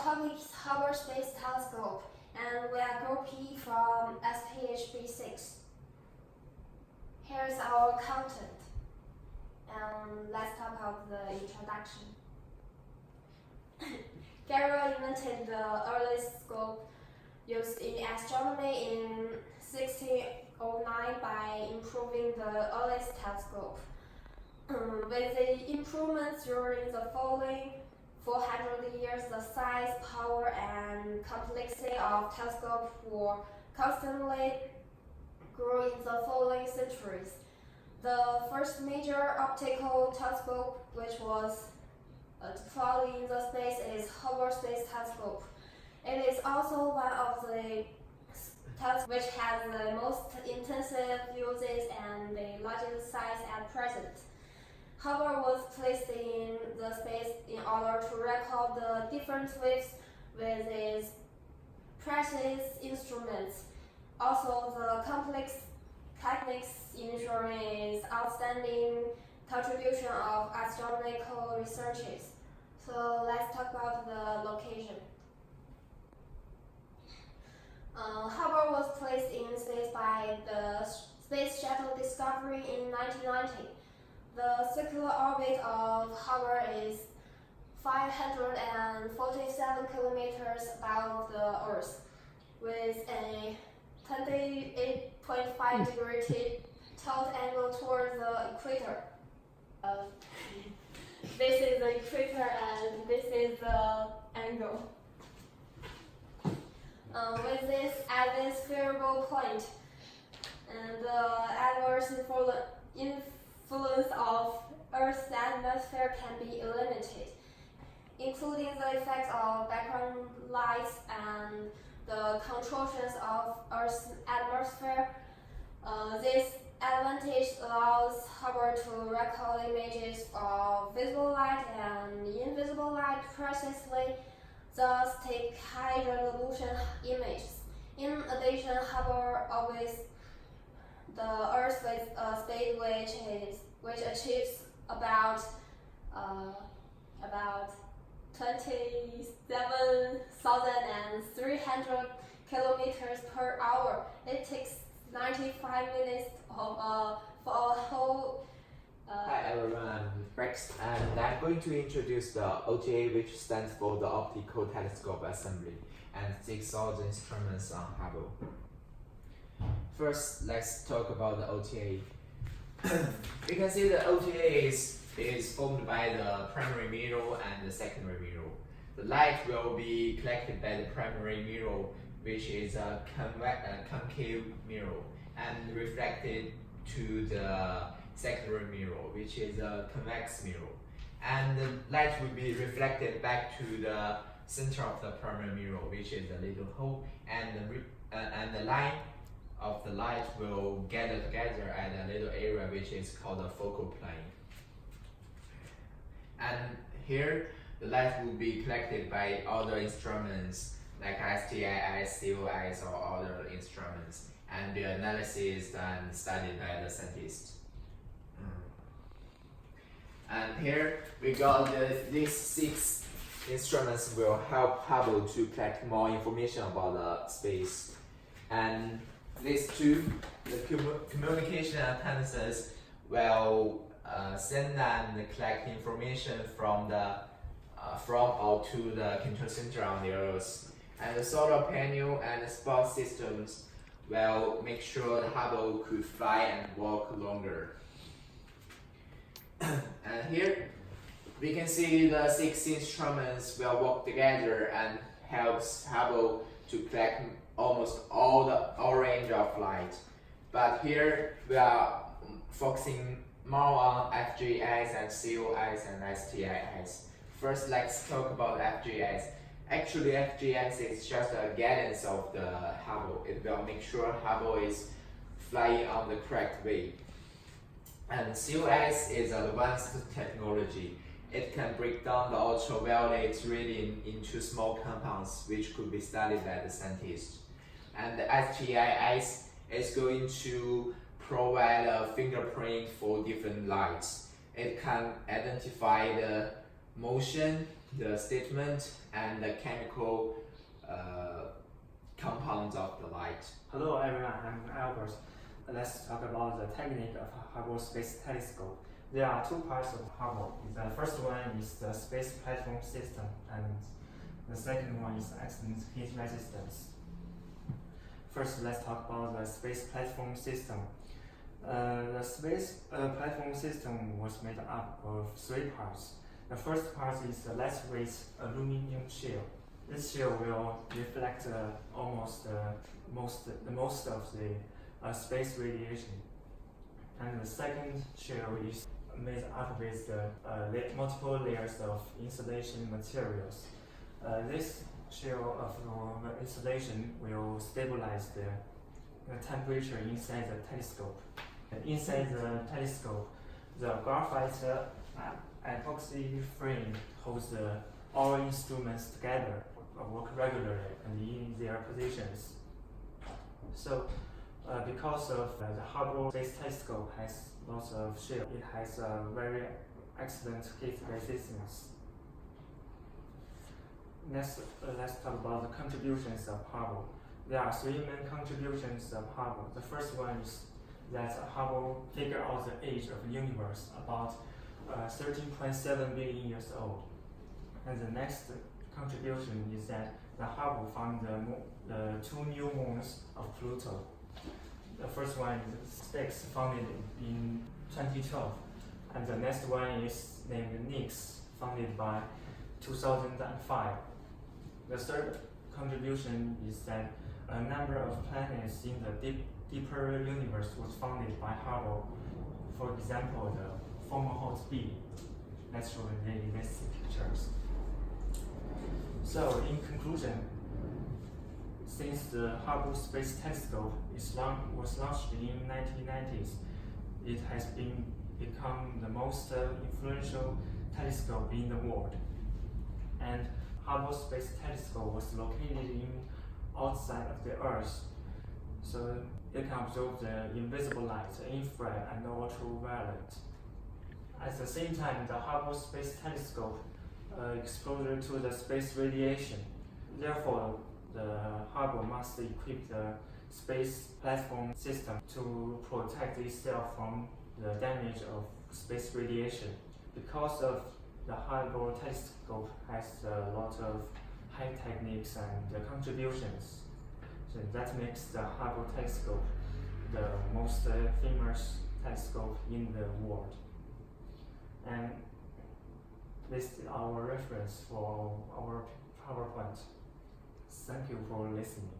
topic is Hubble Space Telescope, and we are Group E from SPHB6. Here's our content, and let's talk about the introduction. Galileo invented the earliest scope used in astronomy in 1609 by improving the earliest telescope. With the improvements during the following 400 years, the size, power, and complexity of telescopes were constantly grew in the following centuries. The first major optical telescope, which was deployed in the space, is Hubble Space Telescope. It is also one of the telescopes which has the most intensive uses and the largest size at present. Hubble was placed in the space in order to record the different waves with its precious instruments. Also, the complex techniques ensuring its outstanding contribution of astronomical researches. So let's talk about the location. Hubble was placed in space by the Space Shuttle Discovery in 1990. The circular orbit of Hubble is 547 kilometers above the Earth, with a 28.5 degree tilt angle toward the equator. This is the equator and this is the angle. With this at this favorable point, and the adverse influence of Earth's atmosphere can be eliminated, including the effects of background lights and the contortions of Earth's atmosphere. This advantage allows Hubble to record images of visible light and invisible light precisely, thus take high-resolution images. In addition, Hubble orbits the Earth with a speed which achieves about 27,300 kilometers per hour. It takes 95 minutes for a whole. Hi everyone, I'm Rex, and I'm going to introduce the OTA, which stands for the Optical Telescope Assembly, and 6,000 instruments on Hubble. First, let's talk about the OTA. You can see the OTA is formed by the primary mirror and the secondary mirror. The light will be collected by the primary mirror, which is a concave mirror, and reflected to the secondary mirror, which is a convex mirror. And the light will be reflected back to the center of the primary mirror, which is a little hole, and the line of the light will gather together at a little area which is called the focal plane. And here, the light will be collected by other instruments like STIS, COIS, or other instruments, and the analysis and studied by the scientists. And here we got these 6 instruments will help Hubble to collect more information about the space. And these 2, the communication antennas, will send and collect information from or to the control center on the Earth. And the solar panel and the spot systems will make sure the Hubble could fly and walk longer. And here we can see the 6 instruments will work together and helps Hubble to collect almost all range of light. But here we are focusing more on FGS and COIS and STIS. First, let's talk about FGS. Actually, FGS is just a guidance of the Hubble. It will make sure Hubble is flying on the correct way. And COIS is advanced technology. It can break down the ultraviolet reading into small compounds, which could be studied by the scientists. And the STIS is going to provide a fingerprint for different lights. It can identify the motion the statement and the chemical compounds of the light. Hello everyone, I'm Albert. Let's talk about the technique of Hubble Space Telescope. There are two parts of Hubble. The first one is the space platform system, and the second one is excellent heat resistance. First, let's talk about the space platform system. The space platform system was made up of three parts. The first part is the lightweight aluminum shell. This shell will reflect most of the space radiation. And the second shell is made up with multiple layers of insulation materials. This shell of insulation will stabilize the temperature inside the telescope. Inside the telescope, the graphite epoxy frame holds all instruments together, work regularly and in their positions. So, because of the Hubble Space Telescope has lots of shell, it has a very excellent heat resistance. Next, let's talk about the contributions of Hubble. There are three main contributions of Hubble. The first one is that Hubble figured out the age of the universe, about 13.7 billion years old. And the next contribution is that the Hubble found the two new moons of Pluto. The first one is Styx, founded in 2012, and the next one is named Nix, founded by 2005. The third contribution is that a number of planets in the deeper universe was founded by Hubble. For example, the Physic B. Let's show in these pictures. So, in conclusion, since the Hubble Space Telescope was launched in 1990s, it has become the most influential telescope in the world. And Hubble Space Telescope was located outside of the Earth, so it can absorb the invisible light, infrared and ultraviolet. At the same time, the Hubble Space Telescope exposure to the space radiation. Therefore, the Hubble must equip the space platform system to protect itself from the damage of space radiation. Because of the Hubble telescope has a lot of high techniques and contributions. So that makes the Hubble telescope the most famous telescope in the world. And this is our reference for our PowerPoint. Thank you for listening.